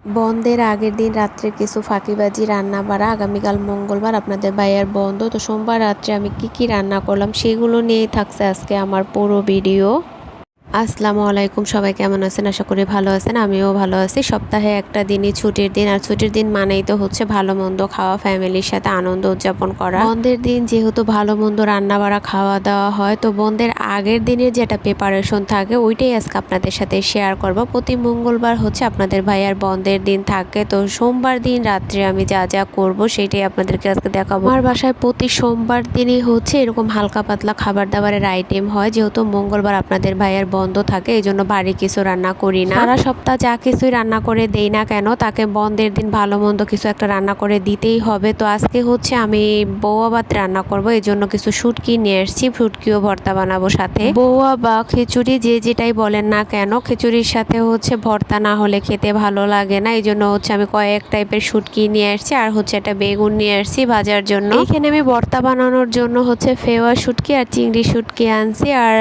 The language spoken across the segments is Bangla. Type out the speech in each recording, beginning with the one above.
বন্ধের আগের দিন রাত্রে কিছু ফাঁকিবাজি রান্না বাড়া। আগামীকাল মঙ্গলবার, আপনাদের ভাইয়ার বন্ধ। তো সোমবার রাত্রে আমি কি রান্না করলাম সেগুলো নিয়েই থাকছে আজকে আমার পুরো ভিডিও। আসসালামু আলাইকুম, সবাই কেমন আছেন? আশা করি ভালো আছেন, আমিও ভালো আছি। সপ্তাহে একটা দিনই ছুটির দিন, আর ছুটির দিন মানেই তো হচ্ছে ভালো মন্দ খাওয়া, ফ্যামিলির সাথে আনন্দ উদযাপন করা। বন্ধের দিন যেহেতু ভালো মন্দ রান্না বাড়া খাওয়া দাওয়া হয়, তো বন্ধের আগের দিনের যেটা প্রিপারেশন থাকে ওইটাই আজকে আপনাদের সাথে শেয়ার করব। প্রতি মঙ্গলবার হচ্ছে আপনাদের ভাইয়ার বন্ধের দিন থাকে, তো সোমবার দিন রাত্রে আমি যা যা করব সেটাই আপনাদেরকে আজকে দেখাবো। আমার বাসায় প্রতি সোমবার দিনই হচ্ছে এরকম হালকা পাতলা খাবার দাবারের আইটেম হয়, যেহেতু মঙ্গলবার আপনাদের ভাইয়ার বন্ধ থাকে, এই জন্য ভারী কিছু রান্না করি না। সারা সপ্তাহ যা কিছুই রান্না করে দেই না কেন, তাকে বন্ধের দিন ভালো মন্দ কিছু একটা রান্না করে দিতেই হবে। তো আজকে হচ্ছে আমি বউয়া ভাত রান্না করব, এই জন্য কিছু শুটকি নিয়ে এসেছি, শুটকিও ভর্তা বানাবো সাথে। বউয়া বা খিচুড়ি যে যেটাই বলেন না কেন, খিচুড়ির সাথে হচ্ছে ভর্তা না হলে খেতে ভালো লাগে না, এই জন্য হচ্ছে আমি কয়েক টাইপের শুটকি নিয়ে এসেছি, আর হচ্ছে একটা বেগুন নিয়ে এসেছি ভাজার জন্য। এখানে আমি ভর্তা বানানোর জন্য হচ্ছে ফেওয়া শুটকি আর চিংড়ি শুটকি আনছি, আর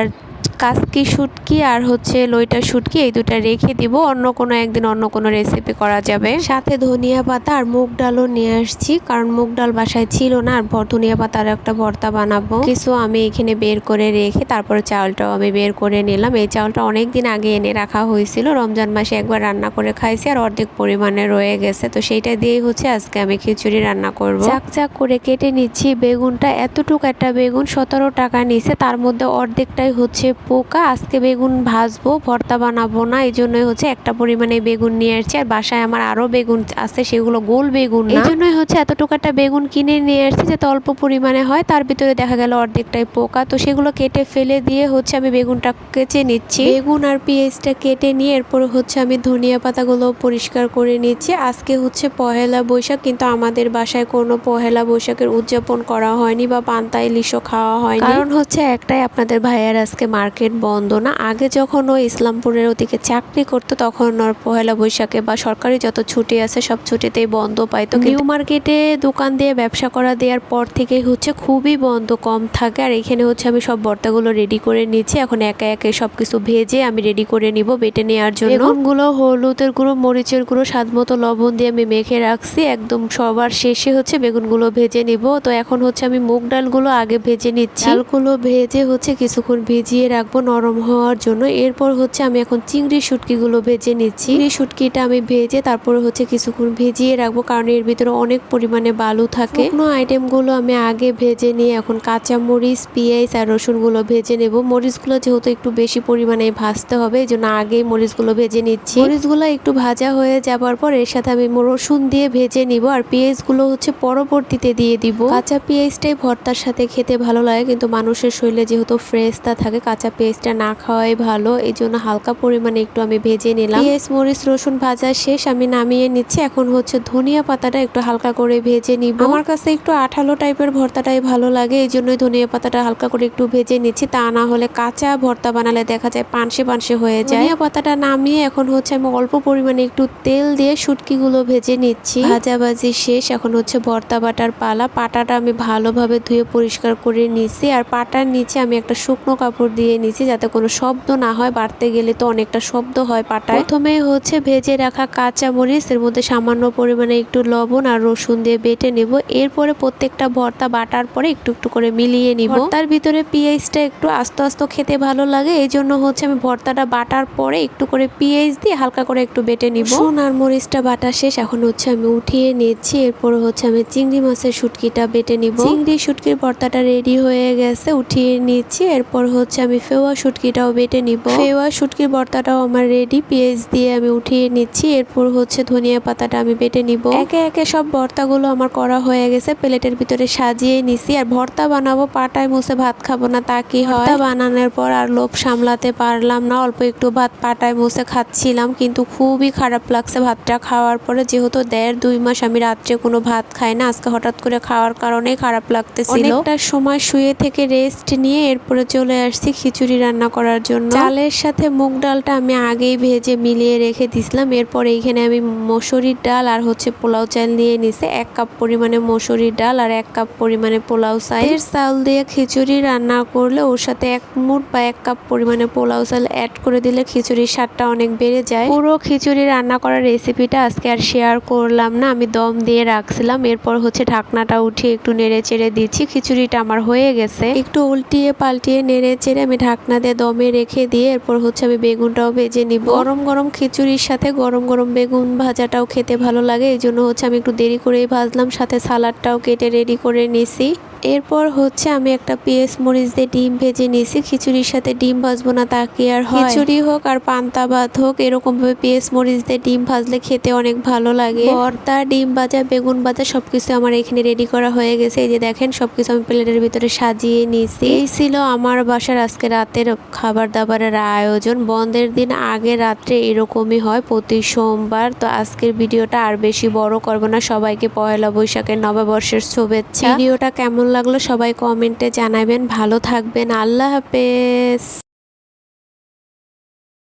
কাসকি শুটকি আর হচ্ছে লইটা শুটকি, এই দুটা রেখে দিব, অন্য কোনো একদিন অন্য কোনো রেসিপি করা যাবে। সাথে ধনিয়া পাতা আর মুগ ডালও নিয়ে আসছি, কারণ মুগ ডাল বাসায় ছিল না, আর ধনিয়া পাতার একটা ভর্তা বানাবো। কিছু আমি এখানে বের করে রেখে তারপরে চাউলটাও আমি বের করে নিলাম। এই চাউলটা অনেক দিন আগে এনে রাখা হয়েছিল, রমজান মাসে একবার রান্না করে খাইছি, আর অর্ধেক পরিমাণে রয়ে গেছে, তো সেইটা দিয়েই হচ্ছে আজকে আমি খিচুড়ি রান্না করব। চাক চাক করে কেটে নিচ্ছি বেগুনটা। এতটুকু একটা বেগুন 17 টাকা নিছে, তার মধ্যে অর্ধেকটাই হচ্ছে পোকা। আজকে বেগুন ভাজবো, ভর্তা বানাবো না, এই জন্যই হচ্ছে একটা পরিমাণে বেগুন নিয়ে আসছি। আর বাসায় আমার আরো বেগুন আছে, সেগুলো গোল বেগুন না, এই জন্যই হচ্ছে এতটুকু একটা বেগুন কিনে নিয়ে আসছি, যাতে অল্প পরিমাণে হয়। তার ভিতরে দেখা গেল অর্ধেকটাই পোকা, তো সেগুলো কেটে ফেলে দিয়ে হচ্ছে আমি বেগুনটা কেচে নিচ্ছি। বেগুন আর পেঁয়াজটা কেটে নিয়ে এরপরে হচ্ছে আমি ধনিয়া পাতাগুলো পরিষ্কার করে নিচ্ছি। আজকে হচ্ছে পহেলা বৈশাখ, কিন্তু আমাদের বাসায় কোনো পহেলা বৈশাখের উদযাপন করা হয়নি বা পান্তা ইলিশও খাওয়া হয়নি, কারণ হচ্ছে একটাই, আপনাদের ভাইয়ার আজকে মার্কেট বন্ধ না। আগে যখন ও ইসলামপুরের ওদিকে চাকরি করতো, তখন ওর পহেলা বৈশাখে বা সরকারি যত ছুটি আছে সব ছুটিতেই বন্ধ পাইতো। নিউ মার্কেটে দোকান দিয়ে ব্যবসা করা দেওয়ার পর থেকেই হচ্ছে খুবই বন্ধ কম থাকে। আর এখানে হচ্ছে আমি সব ভর্তাগুলো রেডি করে নিচ্ছি, এখন একে একে সবকিছু ভেজে আমি রেডি করে নিব বেটে নেওয়ার জন্য। বেগুনগুলো হলুদের গুঁড়ো, মরিচের গুঁড়ো, স্বাদ মতো লবণ দিয়ে আমি মেখে রাখছি। একদম সবার শেষে হচ্ছে বেগুনগুলো ভেজে নিব। তো এখন হচ্ছে আমি মুগ ডালগুলো আগে ভেজে নিচ্ছি। ডালগুলো ভেজে হচ্ছে কিছুক্ষণ ভিজিয়ে রাখবো নরম হওয়ার জন্য। এরপর হচ্ছে আমি এখন চিংড়ি শুটকিগুলো ভেজে নিচ্ছি। চিংড়ি শুটকিটা আমি ভেজে তারপরে হচ্ছে কিছুক্ষণ ভিজিয়ে রাখবো, কারণ এর ভিতরে অনেক পরিমাণে বালু থাকে। শুকনো আইটেমগুলো আমি আগে ভেজে নিয়ে এখন কাঁচা মরিচ, পেঁয়াজ আর রসুনগুলো ভেজে নেব। মরিচগুলো যেহেতু একটু বেশি পরিমাণে ভাজতে হবে, এই জন্য আগেই মরিচগুলো ভেজে নিচ্ছি। মরিচগুলো একটু ভাজা হয়ে যাবার পর এর সাথে আমি রসুন দিয়ে ভেজে নিব, আর পেঁয়াজগুলো হচ্ছে পরবর্তীতে দিয়ে দিব। কাঁচা পেঁয়াজটাই ভর্তার সাথে খেতে ভালো লাগে, কিন্তু মানুষের শরীরে যেহেতু ফ্রেশটা থাকে, কাঁচা পেঁয়াজটা না খাওয়াই ভালো, এই জন্য হালকা পরিমাণে একটু আমি ভেজে নিলাম। পেঁয়াজ, মরিচ, রসুন ভাজা শেষ, আমি নামিয়ে নিচ্ছি। এখন হচ্ছে ধনিয়া পাতাটা একটু হালকা করে ভেজে নিব। আমার কাছে একটু আঠালো টাইপের ভর্তাটাই ভালো লাগে, এই জন্যই ধনিয়া পাতাটা হালকা করে একটু ভেজে নিচ্ছি। তা না হলে কাঁচা ভর্তা বানালে দেখা যায় পানসে পানসে হয়ে যায়। ধনিয়া পাতাটা নামিয়ে এখন হচ্ছে আমি অল্প পরিমাণে একটু তেল দিয়ে শুটকিগুলো ভেজে নিচ্ছি। ভাজাভাজি শেষ, এখন হচ্ছে ভর্তা বাটার পালা। পাটাটা আমি ভালোভাবে ধুয়ে পরিষ্কার করে নিচ্ছি, আর পাটার নিচে আমি একটা শুকনো কাপড় দিয়ে নিচ্ছি, যাতে কোনো শব্দ না হয়। বাড়তে গেলে তো অনেকটা শব্দ হয় পাটায়। প্রথমে হচ্ছে ভেজে রাখা কাঁচা মরিচ, এর মধ্যে সামান্য পরিমাণে একটু লবণ আর রসুন দিয়ে বেটে নেব। এরপরে প্রত্যেকটা ভর্তা বাটার পরে একটু একটু করে মিলিয়ে নিব। ভর্তার ভিতরে পেঁয়াজটা একটু আস্তে আস্তে খেতে ভালো লাগে, এই জন্য হচ্ছে আমি ভর্তাটা বাটার পরে একটু করে পেঁয়াজ দিয়ে হালকা করে একটু বেটে নিব। রসুন আর মরিচটা বাটা শেষ, এখন হচ্ছে আমি উঠিয়ে নিচ্ছি। এরপরে হচ্ছে আমি চিংড়ি মাছের শুটকিটা বেটে নিব। চিংড়ি শুটকির ভর্তাটা রেডি হয়ে গেছে, উঠিয়ে নিচ্ছি। এরপর হচ্ছে আমি ফেওয়া শুটকিটাও বেটে নিব। ফেওয়া শুটকির ভর্তাটাও আমার রেডি, পেঁয়াজ দিয়ে আমি উঠিয়ে নিচ্ছি। এরপর হচ্ছে ধনিয়া পাতাটা আমি বেটে নিব। একে একে সব ভর্তাগুলো আমার করা হয়ে গেছে, প্লেটের ভিতরে সাজিয়ে নিছি। আর ভর্তা বানাবো, পাটায় মুছে ভাত খাবো না তা কি হয়। বানানোর পর আর লোভ সামলাতে পারলাম না, অল্প একটু ভাত পাটায় মুছে খাচ্ছিলাম, কিন্তু খুবই খারাপ লাগছে ভাতটা খাওয়ার পরে। যেহেতু 1.5-2 মাস আমি রাত্রে কোনো ভাত খাই না, আজকে হঠাৎ করে খাওয়ার কারণে খারাপ লাগতেছিল। অনেকটা সময় শুয়ে থেকে রেস্ট নিয়ে এরপরে চলে আসছি খিচুড়ি খিচুড়ি রান্না করার জন্য। চালের সাথে মুগ ডালটা আমি আগেই ভেজে মিলিয়ে রেখে দিছিলাম। এরপর এইখানে আমি মসুরির ডাল আর পোলাও চাল নিয়ে নিছি। 1 কাপ পরিমাণে মসুরির ডাল আর 1 কাপ পরিমাণে পোলাও চাল দিয়ে খিচুড়ি রান্না করলে ওর সাথে 1 মুঠ বা 1 কাপ পরিমাণে পোলাও চাল অ্যাড করে দিলে খিচুড়ির স্বাদটা অনেক বেড়ে যায়। পুরো খিচুড়ি রান্না করার রেসিপিটা আজকে আর শেয়ার করলাম না, আমি দম দিয়ে রাখছিলাম। এরপর ঢাকনাটা উঠিয়ে একটু নেড়ে চেড়ে দিচ্ছি। খিচুড়িটা আমার হয়ে গেছে। একটু উল্টিয়ে পাল্টিয়ে নেড়ে চেড়ে আমি ঢাকনা দিয়ে দমে রেখে দিয়ে এরপর আমি বেগুনটাও ভেজে নিব। গরম গরম খিচুড়ির সাথে গরম গরম বেগুন ভাজাটাও খেতে ভালো লাগে, এই জন্য আমি একটু দেরি করেই ভাজলাম। সাথে সালাডটাও কেটে রেডি করে নিছি। এরপর আমি একটা পেঁয়াজ মরিচ দিয়ে ডিম ভেজে নিয়েছি। খিচুড়ির সাথে ডিম ভাজবো না তা কি আর হয়? খিচুড়ি হোক আর পান্তা ভাত হোক, এরকম ভাবে পেঁয়াজ মরিচ দিয়ে ডিম ভাজলে খেতে অনেক ভালো লাগে। ভর্তা, ডিম ভাজা, বেগুন ভাজা সবকিছু আমার এখানে রেডি করা হয়ে গেছে। এই যে দেখেন সবকিছু আমি প্লেটের ভিতরে সাজিয়ে নিয়েছি। এই ছিল আমার বাসার আজকে রাতের খাবার দাবারের আয়োজন। বন্ধের দিন আগে রাত্রে এরকমই হয় প্রতি সোমবার। তো আজকের ভিডিওটা আর বেশি বড় করব না। সবাইকে পয়লা বৈশাখের নববর্ষের শুভেচ্ছা। ভিডিওটা কেমন লাগলো সবাই কমেন্টে জানাবেন। ভালো থাকবেন। আল্লাহ হাফেজ।